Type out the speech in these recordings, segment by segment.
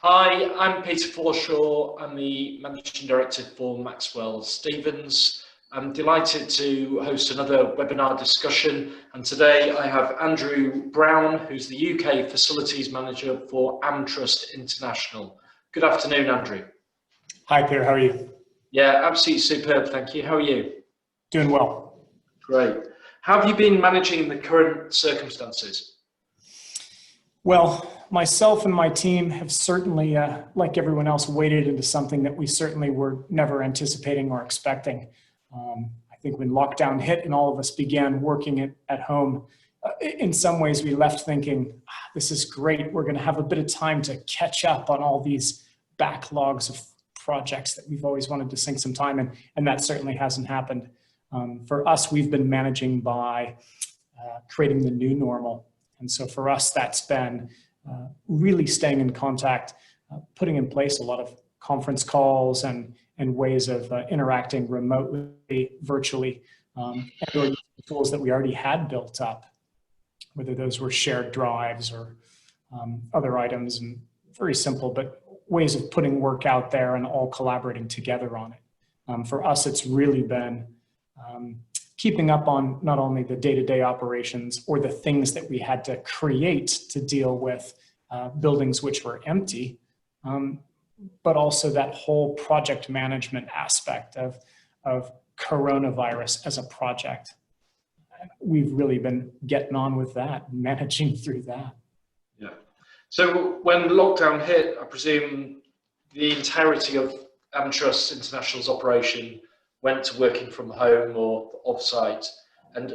Hi, I'm Peter Forshaw. I'm the Managing Director for Maxwell Stevens. I'm delighted to host another webinar discussion, and today I have Andrew Brown, who's the UK Facilities Manager for Amtrust International. Good afternoon, Andrew. Hi, Peter. How are you? Yeah, absolutely superb, thank you. How are you? Doing well. Great. How have you been managing the current circumstances? Well, myself and my team have certainly, like everyone else, waded into something that we certainly were never anticipating or expecting. I think when lockdown hit and all of us began working at home, in some ways we left thinking, this is great. We're going to have a bit of time to catch up on all these backlogs of projects that we've always wanted to sink some time in, and that certainly hasn't happened. For us, we've been managing by creating the new normal. And so for us, that's been really staying in contact, putting in place a lot of conference calls and ways of interacting remotely, virtually, and using tools that we already had built up, whether those were shared drives or other items, and very simple, but ways of putting work out there and all collaborating together on it. For us, it's really been keeping up on not only the day-to-day operations or the things that we had to create to deal with buildings which were empty, but also that whole project management aspect of coronavirus as a project. We've really been getting on with that, managing through that. Yeah. So when lockdown hit, I presume the entirety of Amtrust International's operation went to working from home or off-site, and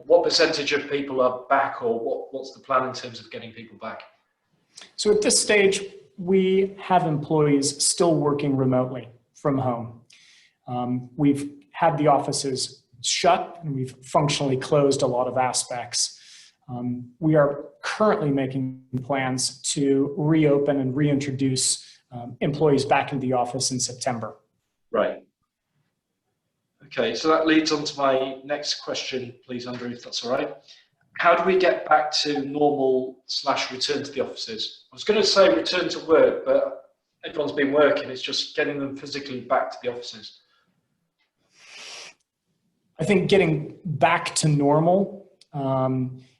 what percentage of people are back, or what's the plan in terms of getting people back? So at this stage, we have employees still working remotely from home. We've had the offices shut and we've functionally closed a lot of aspects. We are currently making plans to reopen and reintroduce employees back into the office in September. Right. Okay, so that leads on to my next question, please, Andrew, if that's all right. How do we get back to normal / return to the offices? I was going to say return to work, but everyone's been working. It's just getting them physically back to the offices. I think getting back to normal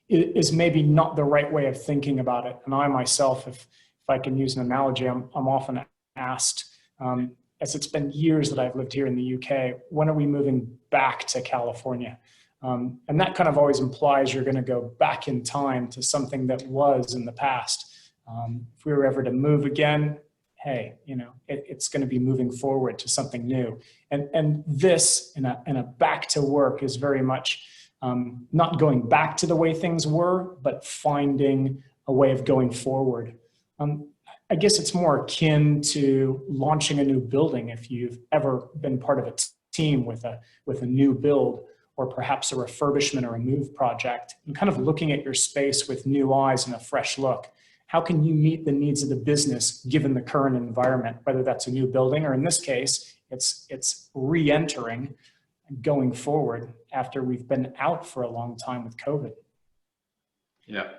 is maybe not the right way of thinking about it. And I myself, if I can use an analogy, I'm often asked, as it's been years that I've lived here in the UK, when are we moving back to California? And that kind of always implies you're going to go back in time to something that was in the past. If we were ever to move again, hey, it's going to be moving forward to something new. And this, in a back to work, is very much not going back to the way things were, but finding a way of going forward. I guess it's more akin to launching a new building if you've ever been part of a team with a new build, or perhaps a refurbishment or a move project, and kind of looking at your space with new eyes and a fresh look. How can you meet the needs of the business given the current environment, whether that's a new building, or in this case, it's re-entering and going forward after we've been out for a long time with COVID. Yeah.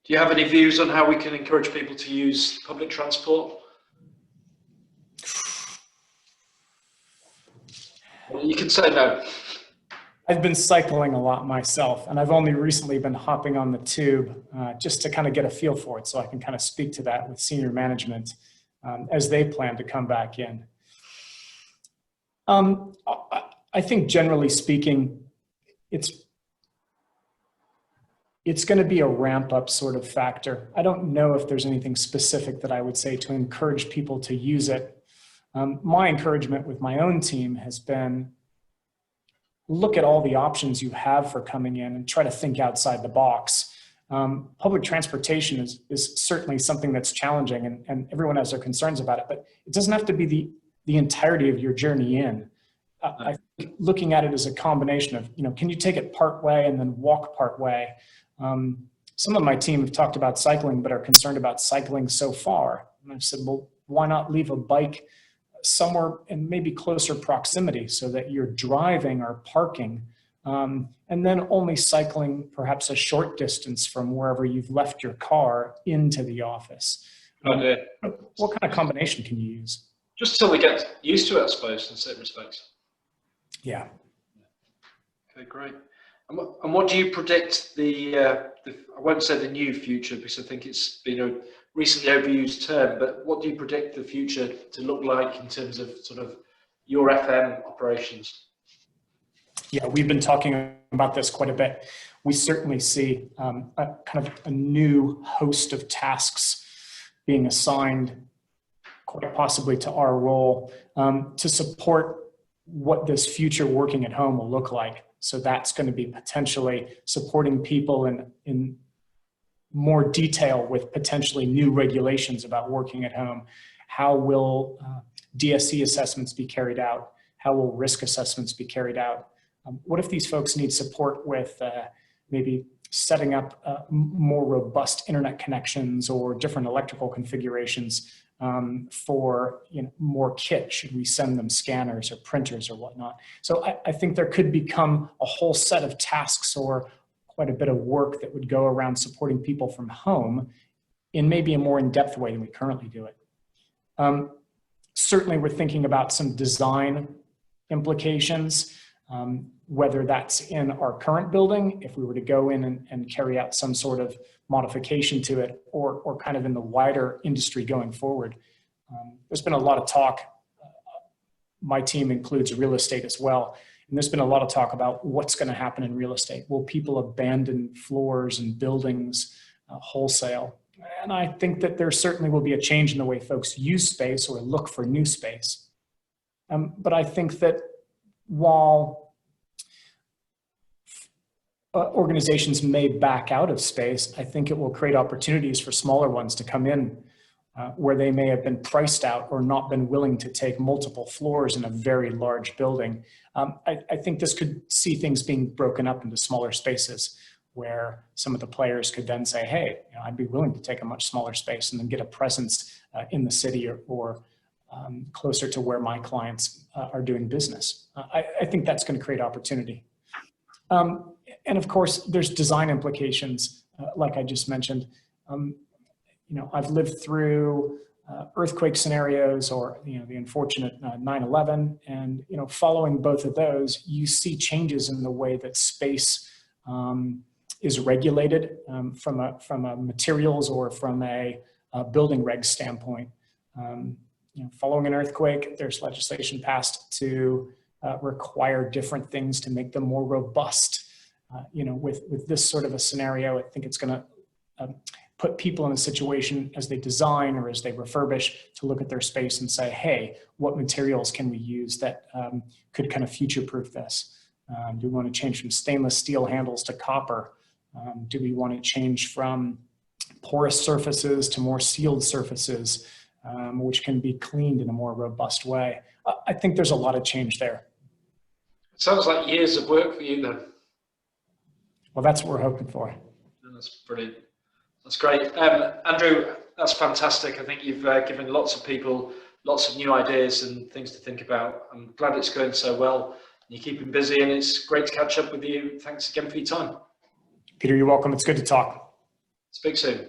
Do you have any views on how we can encourage people to use public transport? Well, you can say no. I've been cycling a lot myself, and I've only recently been hopping on the tube just to kind of get a feel for it, so I can kind of speak to that with senior management as they plan to come back in. I think generally speaking, it's going to be a ramp-up sort of factor. I don't know if there's anything specific that I would say to encourage people to use it. My encouragement with my own team has been, look at all the options you have for coming in and try to think outside the box. Public transportation is certainly something that's challenging, and everyone has their concerns about it, but it doesn't have to be the entirety of your journey in. I think looking at it as a combination of, can you take it part way and then walk part way? Some of my team have talked about cycling, but are concerned about cycling so far. And I've said, well, why not leave a bike somewhere in maybe closer proximity so that you're driving or parking, and then only cycling perhaps a short distance from wherever you've left your car into the office. idea. What kind of combination can you use? Just till we get used to it, I suppose, in certain respects. Yeah. Okay, great. And what do you predict I won't say the new future because I think it's been a recently overused term, but what do you predict the future to look like in terms of sort of your FM operations? Yeah, we've been talking about this quite a bit. We certainly see a kind of a new host of tasks being assigned, quite possibly to our role, to support what this future working at home will look like. So that's going to be potentially supporting people in more detail with potentially new regulations about working at home. How will DSC assessments be carried out? How will risk assessments be carried out? What if these folks need support with maybe setting up more robust internet connections or different electrical configurations for more kit? Should we send them scanners or printers or whatnot? So I think there could become a whole set of tasks or quite a bit of work that would go around supporting people from home in maybe a more in-depth way than we currently do it. Certainly we're thinking about some design implications, whether that's in our current building, if we were to go in and carry out some sort of modification to it, or kind of in the wider industry going forward. There's been a lot of talk, my team includes real estate as well, and there's been a lot of talk about what's going to happen in real estate. Will people abandon floors and buildings wholesale? And I think that there certainly will be a change in the way folks use space or look for new space. But I think that while organizations may back out of space, I think it will create opportunities for smaller ones to come in where they may have been priced out or not been willing to take multiple floors in a very large building. I think this could see things being broken up into smaller spaces where some of the players could then say, hey, I'd be willing to take a much smaller space and then get a presence in the city or closer to where my clients are doing business. I think that's going to create opportunity. And of course, there's design implications, like I just mentioned. I've lived through earthquake scenarios or the unfortunate 9/11, and following both of those, you see changes in the way that space is regulated from a materials or from a building reg standpoint. Following an earthquake, there's legislation passed to require different things to make them more robust. With this sort of a scenario, I think it's going to put people in a situation as they design or as they refurbish to look at their space and say, hey, what materials can we use that could kind of future-proof this? Do we want to change from stainless steel handles to copper? Do we want to change from porous surfaces to more sealed surfaces, which can be cleaned in a more robust way? I think there's a lot of change there. It sounds like years of work for you then. Well, that's what we're hoping for. That's brilliant. That's great. Andrew, that's fantastic. I think you've given lots of people lots of new ideas and things to think about. I'm glad it's going so well. You're keeping busy, and it's great to catch up with you. Thanks again for your time. Peter, you're welcome. It's good to talk. Speak soon.